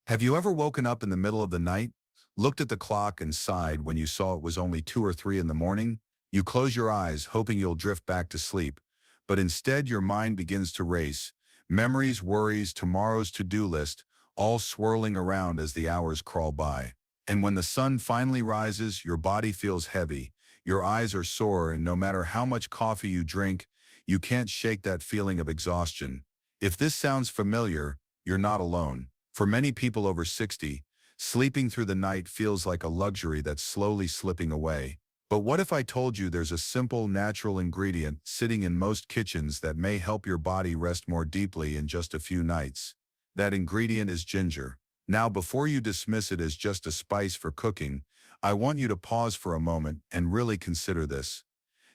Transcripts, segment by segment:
Have you ever woken up in the middle of the night, looked at the clock and sighed when you saw it was only 2 or 3 in the morning? You close your eyes, hoping you'll drift back to sleep, but instead your mind begins to race. Memories, worries, tomorrow's to-do list, all swirling around as the hours crawl by. And when the sun finally rises, your body feels heavy, your eyes are sore, and no matter how much coffee you drink, you can't shake that feeling of exhaustion. If this sounds familiar, you're not alone. For many people over 60, sleeping through the night feels like a luxury that's slowly slipping away. But what if I told you there's a simple, natural ingredient sitting in most kitchens that may help your body rest more deeply in just a few nights? That ingredient is ginger. Now, before you dismiss it as just a spice for cooking, I want you to pause for a moment and really consider this.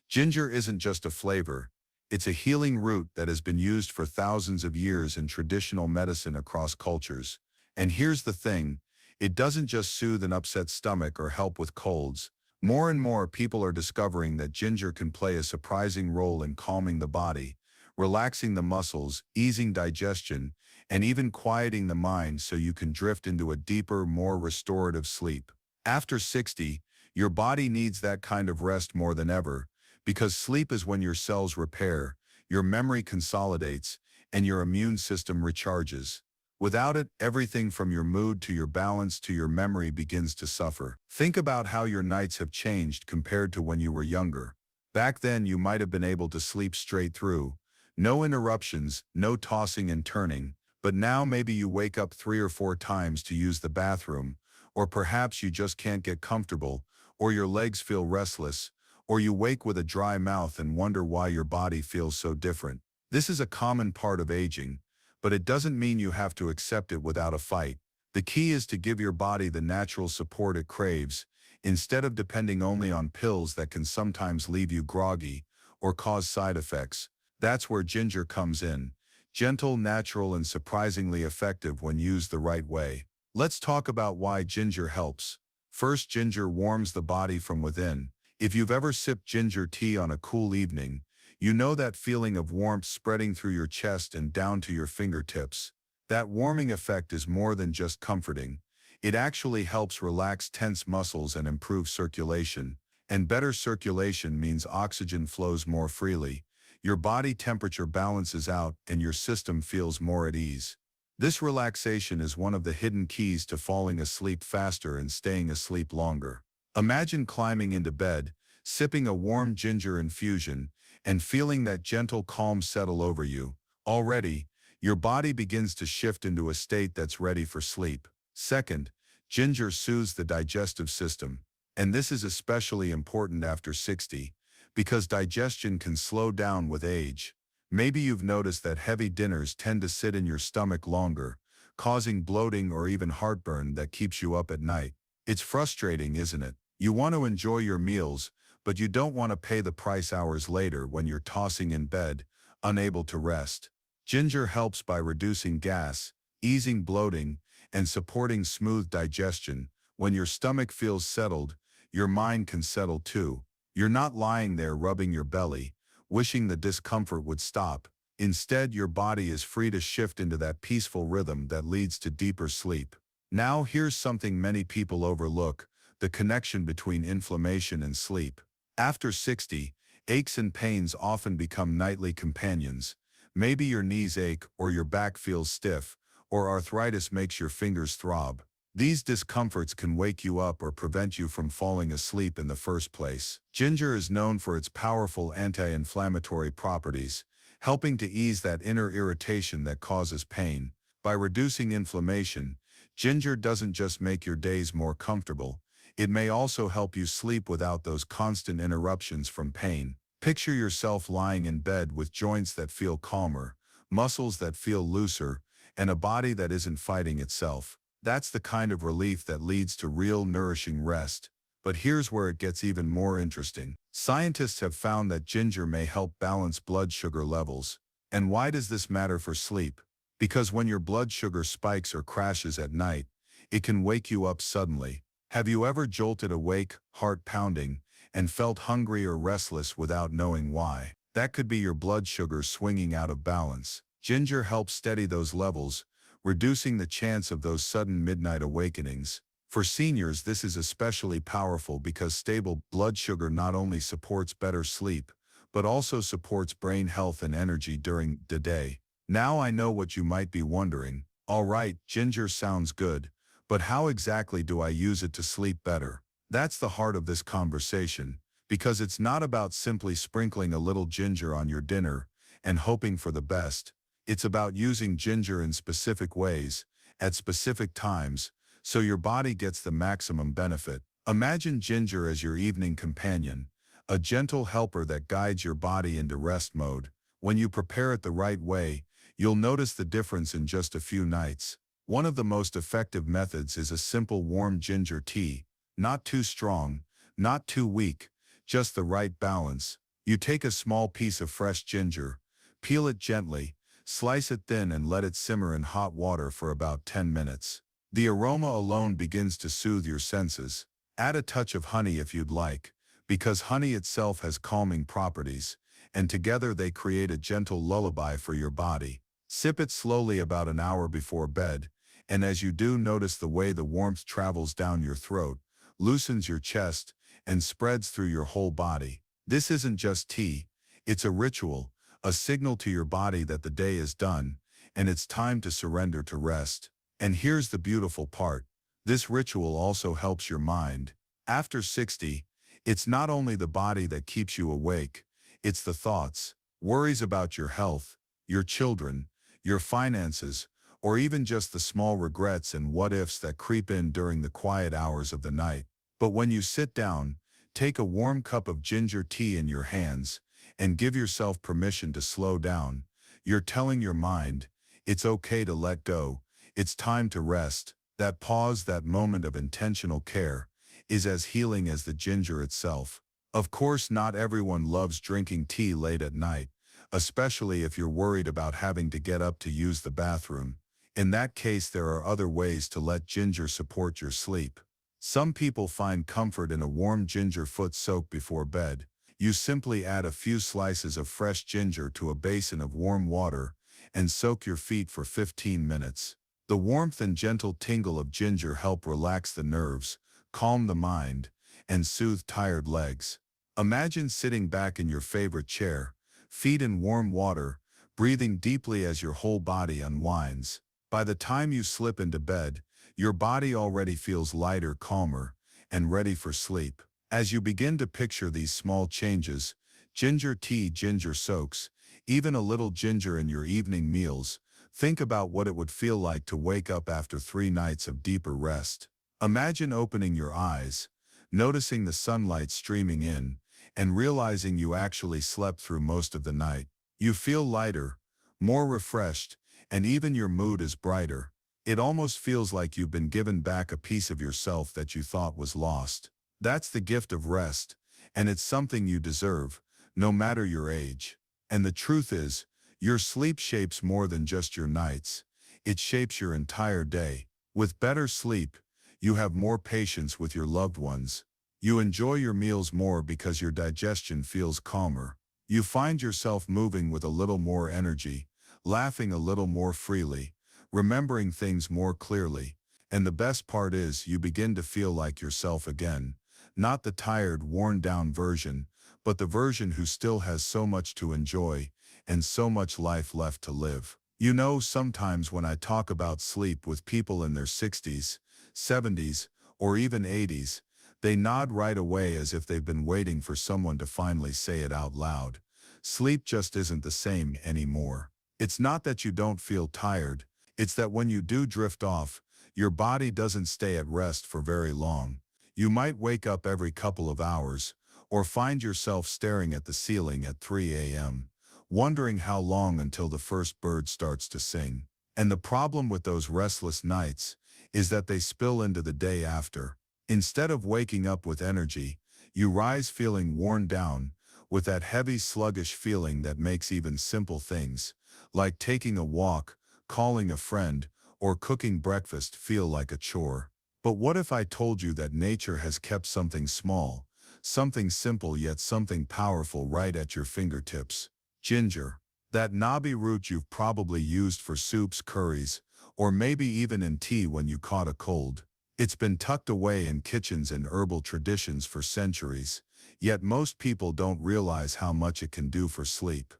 Ginger isn't just a flavor. It's a healing root that has been used for thousands of years in traditional medicine across cultures. And here's the thing, it doesn't just soothe an upset stomach or help with colds. More and more people are discovering that ginger can play a surprising role in calming the body, relaxing the muscles, easing digestion, and even quieting the mind so you can drift into a deeper, more restorative sleep. After 60, your body needs that kind of rest more than ever, because sleep is when your cells repair, your memory consolidates, and your immune system recharges. Without it, everything from your mood to your balance to your memory begins to suffer. Think about how your nights have changed compared to when you were younger. Back then, you might have been able to sleep straight through. No interruptions, no tossing and turning. But now maybe you wake up 3 or 4 times to use the bathroom, or perhaps you just can't get comfortable, or your legs feel restless, or you wake with a dry mouth and wonder why your body feels so different. This is a common part of aging, but it doesn't mean you have to accept it without a fight. The key is to give your body the natural support it craves, instead of depending only on pills that can sometimes leave you groggy or cause side effects. That's where ginger comes in. Gentle, natural, and surprisingly effective when used the right way. Let's talk about why ginger helps. First, ginger warms the body from within. If you've ever sipped ginger tea on a cool evening, you know that feeling of warmth spreading through your chest and down to your fingertips. That warming effect is more than just comforting. It actually helps relax tense muscles and improve circulation. And better circulation means oxygen flows more freely. Your body temperature balances out and your system feels more at ease. This relaxation is one of the hidden keys to falling asleep faster and staying asleep longer. Imagine climbing into bed, sipping a warm ginger infusion, and feeling that gentle calm settle over you. Already, your body begins to shift into a state that's ready for sleep. Second, ginger soothes the digestive system. And this is especially important after 60, because digestion can slow down with age. Maybe you've noticed that heavy dinners tend to sit in your stomach longer, causing bloating or even heartburn that keeps you up at night. It's frustrating, isn't it? You want to enjoy your meals, but you don't want to pay the price hours later when you're tossing in bed, unable to rest. Ginger helps by reducing gas, easing bloating, and supporting smooth digestion. When your stomach feels settled, your mind can settle too. You're not lying there rubbing your belly, wishing the discomfort would stop. Instead, your body is free to shift into that peaceful rhythm that leads to deeper sleep. Now, here's something many people overlook: the connection between inflammation and sleep. After 60, aches and pains often become nightly companions. Maybe your knees ache, or your back feels stiff, or arthritis makes your fingers throb. These discomforts can wake you up or prevent you from falling asleep in the first place. Ginger is known for its powerful anti-inflammatory properties, helping to ease that inner irritation that causes pain. By reducing inflammation, ginger doesn't just make your days more comfortable, it may also help you sleep without those constant interruptions from pain. Picture yourself lying in bed with joints that feel calmer, muscles that feel looser, and a body that isn't fighting itself. That's the kind of relief that leads to real nourishing rest. But here's where it gets even more interesting. Scientists have found that ginger may help balance blood sugar levels. And why does this matter for sleep? Because when your blood sugar spikes or crashes at night, it can wake you up suddenly. Have you ever jolted awake, heart pounding, and felt hungry or restless without knowing why? That could be your blood sugar swinging out of balance. Ginger helps steady those levels, reducing the chance of those sudden midnight awakenings. For seniors, this is especially powerful because stable blood sugar not only supports better sleep, but also supports brain health and energy during the day. Now I know what you might be wondering. All right, ginger sounds good, but how exactly do I use it to sleep better? That's the heart of this conversation, because it's not about simply sprinkling a little ginger on your dinner and hoping for the best. It's about using ginger in specific ways, at specific times, so your body gets the maximum benefit. Imagine ginger as your evening companion, a gentle helper that guides your body into rest mode. When you prepare it the right way, you'll notice the difference in just a few nights. One of the most effective methods is a simple warm ginger tea, not too strong, not too weak, just the right balance. You take a small piece of fresh ginger, peel it gently, slice it thin and let it simmer in hot water for about 10 minutes. The aroma alone begins to soothe your senses. Add a touch of honey if you'd like, because honey itself has calming properties, and together they create a gentle lullaby for your body. Sip it slowly about an hour before bed, and as you do, notice the way the warmth travels down your throat, loosens your chest, and spreads through your whole body. This isn't just tea, it's a ritual, a signal to your body that the day is done, and it's time to surrender to rest. And here's the beautiful part. This ritual also helps your mind. After 60, it's not only the body that keeps you awake, it's the thoughts, worries about your health, your children, your finances, or even just the small regrets and what-ifs that creep in during the quiet hours of the night. But when you sit down, take a warm cup of ginger tea in your hands, and give yourself permission to slow down. You're telling your mind, it's okay to let go, it's time to rest. That pause, that moment of intentional care, is as healing as the ginger itself. Of course, not everyone loves drinking tea late at night, especially if you're worried about having to get up to use the bathroom. In that case, there are other ways to let ginger support your sleep. Some people find comfort in a warm ginger foot soak before bed. You simply add a few slices of fresh ginger to a basin of warm water and soak your feet for 15 minutes. The warmth and gentle tingle of ginger help relax the nerves, calm the mind, and soothe tired legs. Imagine sitting back in your favorite chair, feet in warm water, breathing deeply as your whole body unwinds. By the time you slip into bed, your body already feels lighter, calmer, and ready for sleep. As you begin to picture these small changes, ginger tea, ginger soaks, even a little ginger in your evening meals, think about what it would feel like to wake up after 3 nights of deeper rest. Imagine opening your eyes, noticing the sunlight streaming in, and realizing you actually slept through most of the night. You feel lighter, more refreshed, and even your mood is brighter. It almost feels like you've been given back a piece of yourself that you thought was lost. That's the gift of rest, and it's something you deserve, no matter your age. And the truth is, your sleep shapes more than just your nights. It shapes your entire day. With better sleep, you have more patience with your loved ones. You enjoy your meals more because your digestion feels calmer. You find yourself moving with a little more energy, laughing a little more freely, remembering things more clearly. And the best part is, you begin to feel like yourself again. Not the tired, worn-down version, but the version who still has so much to enjoy and so much life left to live. You know, sometimes when I talk about sleep with people in their 60s, 70s, or even 80s, they nod right away as if they've been waiting for someone to finally say it out loud. Sleep just isn't the same anymore. It's not that you don't feel tired, it's that when you do drift off, your body doesn't stay at rest for very long. You might wake up every couple of hours, or find yourself staring at the ceiling at 3 a.m., wondering how long until the first bird starts to sing. And the problem with those restless nights is that they spill into the day after. Instead of waking up with energy, you rise feeling worn down, with that heavy, sluggish feeling that makes even simple things, like taking a walk, calling a friend, or cooking breakfast, feel like a chore. But what if I told you that nature has kept something small, something simple yet something powerful right at your fingertips? Ginger. That knobby root you've probably used for soups, curries, or maybe even in tea when you caught a cold. It's been tucked away in kitchens and herbal traditions for centuries, yet most people don't realize how much it can do for sleep,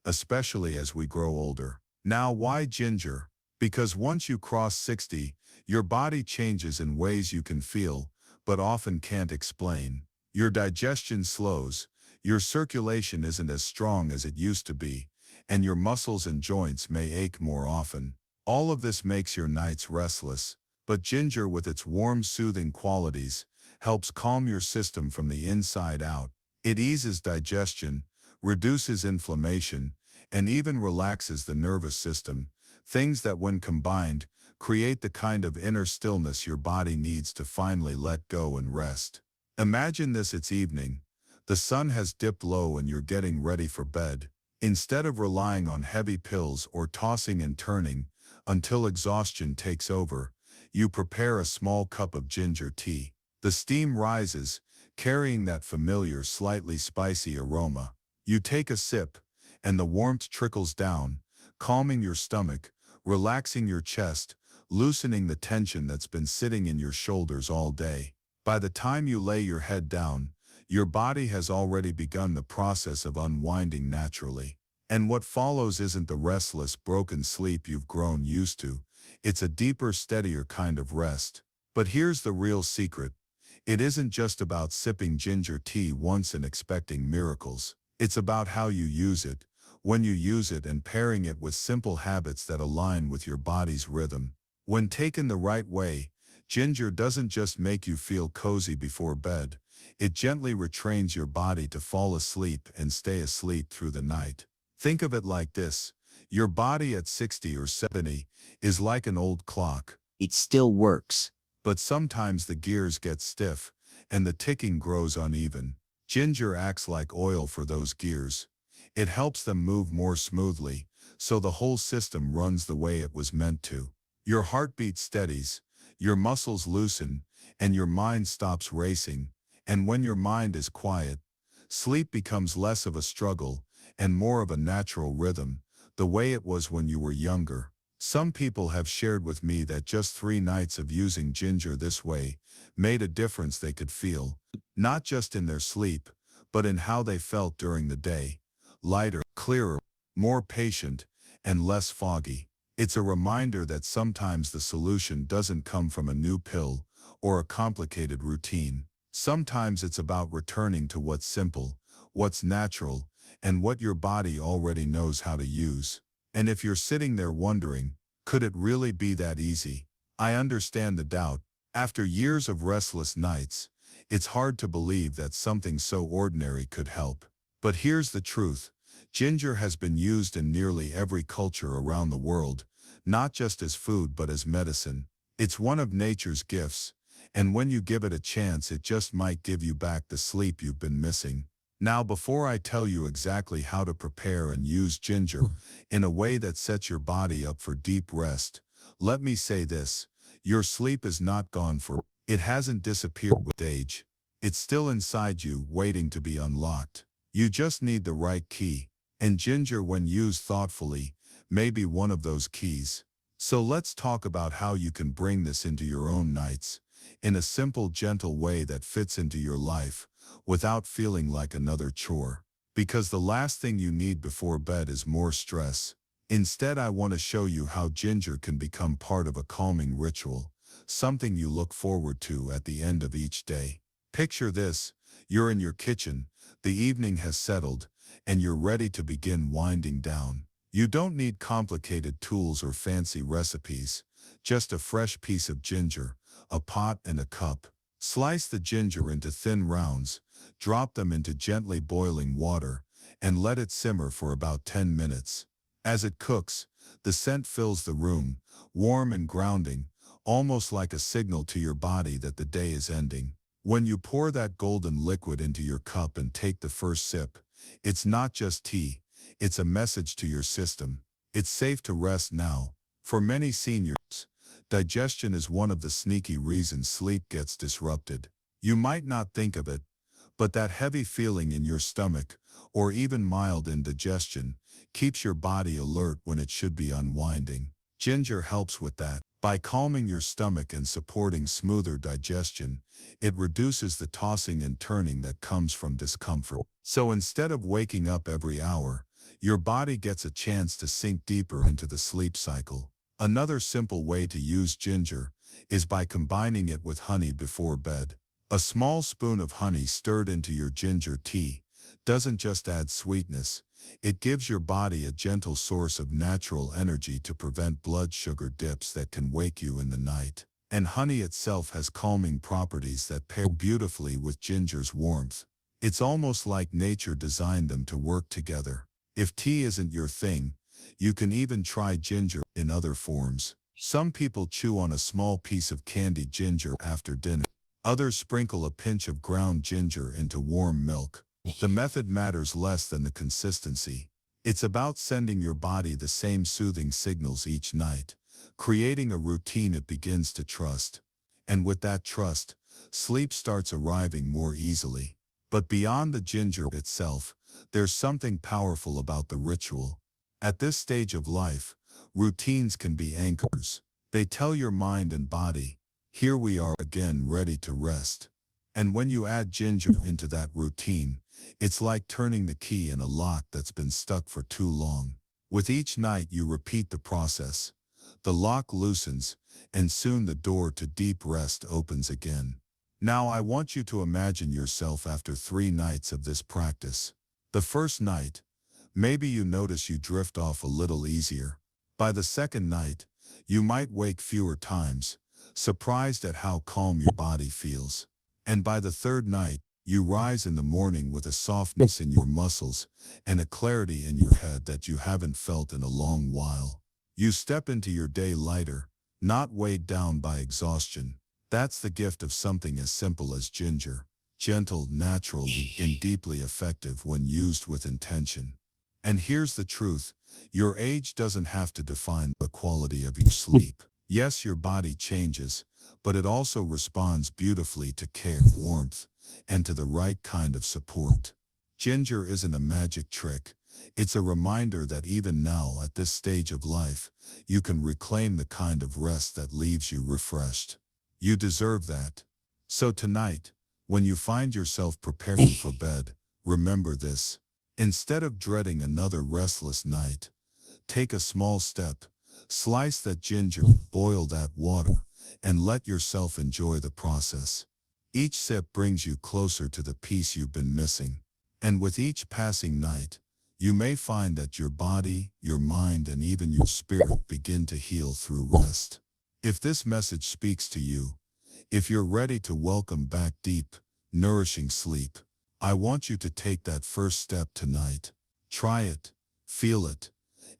especially as we grow older. Now, why ginger? Because once you cross 60, your body changes in ways you can feel, but often can't explain. Your digestion slows, your circulation isn't as strong as it used to be, and your muscles and joints may ache more often. All of this makes your nights restless, but ginger, with its warm, soothing qualities, helps calm your system from the inside out. It eases digestion, reduces inflammation, and even relaxes the nervous system, things that when combined, create the kind of inner stillness your body needs to finally let go and rest. Imagine this: it's evening. The sun has dipped low and you're getting ready for bed. Instead of relying on heavy pills or tossing and turning until exhaustion takes over, you prepare a small cup of ginger tea. The steam rises, carrying that familiar, slightly spicy aroma. You take a sip, and the warmth trickles down, calming your stomach, relaxing your chest, loosening the tension that's been sitting in your shoulders all day. By the time you lay your head down, your body has already begun the process of unwinding naturally. And what follows isn't the restless, broken sleep you've grown used to. It's a deeper, steadier kind of rest. But here's the real secret. It isn't just about sipping ginger tea once and expecting miracles. It's about how you use it, when you use it, and pairing it with simple habits that align with your body's rhythm. When taken the right way, ginger doesn't just make you feel cozy before bed. It gently retrains your body to fall asleep and stay asleep through the night. Think of it like this. Your body at 60 or 70 is like an old clock. It still works. But sometimes the gears get stiff, and the ticking grows uneven. Ginger acts like oil for those gears. It helps them move more smoothly, so the whole system runs the way it was meant to. Your heartbeat steadies, your muscles loosen, and your mind stops racing. And when your mind is quiet, sleep becomes less of a struggle and more of a natural rhythm, the way it was when you were younger. Some people have shared with me that just 3 nights of using ginger this way made a difference they could feel, not just in their sleep, but in how they felt during the day. Lighter, clearer, more patient, and less foggy. It's a reminder that sometimes the solution doesn't come from a new pill or a complicated routine. Sometimes it's about returning to what's simple, what's natural, and what your body already knows how to use. And if you're sitting there wondering, could it really be that easy? I understand the doubt. After years of restless nights, it's hard to believe that something so ordinary could help. But here's the truth. Ginger has been used in nearly every culture around the world, not just as food but as medicine. It's one of nature's gifts, and when you give it a chance, it just might give you back the sleep you've been missing. Now, before I tell you exactly how to prepare and use ginger in a way that sets your body up for deep rest, let me say this. Your sleep is not gone forever. It hasn't disappeared with age. It's still inside you, waiting to be unlocked. You just need the right key. And ginger, when used thoughtfully, may be one of those keys. So let's talk about how you can bring this into your own nights, in a simple, gentle way that fits into your life, without feeling like another chore. Because the last thing you need before bed is more stress. Instead, I want to show you how ginger can become part of a calming ritual, something you look forward to at the end of each day. Picture this. You're in your kitchen, the evening has settled, and you're ready to begin winding down. You don't need complicated tools or fancy recipes, just a fresh piece of ginger, a pot and a cup. Slice the ginger into thin rounds, drop them into gently boiling water, and let it simmer for about 10 minutes. As it cooks, the scent fills the room, warm and grounding, almost like a signal to your body that the day is ending. When you pour that golden liquid into your cup and take the first sip, it's not just tea, it's a message to your system. It's safe to rest now. For many seniors, digestion is one of the sneaky reasons sleep gets disrupted. You might not think of it, but that heavy feeling in your stomach, or even mild indigestion, keeps your body alert when it should be unwinding. Ginger helps with that. By calming your stomach and supporting smoother digestion, it reduces the tossing and turning that comes from discomfort. So instead of waking up every hour, your body gets a chance to sink deeper into the sleep cycle. Another simple way to use ginger is by combining it with honey before bed. A small spoon of honey stirred into your ginger tea doesn't just add sweetness, it gives your body a gentle source of natural energy to prevent blood sugar dips that can wake you in the night. And honey itself has calming properties that pair beautifully with ginger's warmth. It's almost like nature designed them to work together. If tea isn't your thing, you can even try ginger in other forms. Some people chew on a small piece of candied ginger after dinner. Others sprinkle a pinch of ground ginger into warm milk. The method matters less than the consistency. It's about sending your body the same soothing signals each night, creating a routine it begins to trust. And with that trust, sleep starts arriving more easily. But beyond the ginger itself, there's something powerful about the ritual. At this stage of life, routines can be anchors. They tell your mind and body, here we are again ready to rest. And when you add ginger into that routine, it's like turning the key in a lock that's been stuck for too long. With each night you repeat the process. The lock loosens, and soon the door to deep rest opens again. Now I want you to imagine yourself after 3 nights of this practice. The first night, maybe you notice you drift off a little easier. By the second night, you might wake fewer times, surprised at how calm your body feels. And by the third night, you rise in the morning with a softness in your muscles and a clarity in your head that you haven't felt in a long while. You step into your day lighter, not weighed down by exhaustion. That's the gift of something as simple as ginger. Gentle, natural, and deeply effective when used with intention. And here's the truth, your age doesn't have to define the quality of your sleep. Yes, your body changes, but it also responds beautifully to care, warmth, and to the right kind of support. Ginger isn't a magic trick. It's a reminder that even now, at this stage of life, you can reclaim the kind of rest that leaves you refreshed. You deserve that. So tonight, when you find yourself preparing for bed, remember this. Instead of dreading another restless night, take a small step, slice that ginger, boil that water, and let yourself enjoy the process. Each sip brings you closer to the peace you've been missing. And with each passing night, you may find that your body, your mind, and even your spirit begin to heal through rest. If this message speaks to you, if you're ready to welcome back deep, nourishing sleep, I want you to take that first step tonight. Try it, feel it,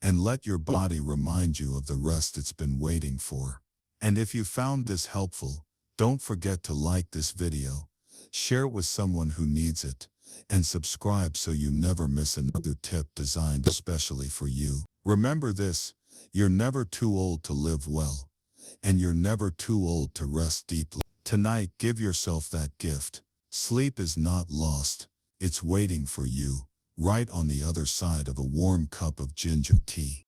and let your body remind you of the rest it's been waiting for. And if you found this helpful, don't forget to like this video, share it with someone who needs it, and subscribe so you never miss another tip designed especially for you. Remember this, you're never too old to live well, and you're never too old to rest deeply. Tonight, give yourself that gift. Sleep is not lost. It's waiting for you, right on the other side of a warm cup of ginger tea.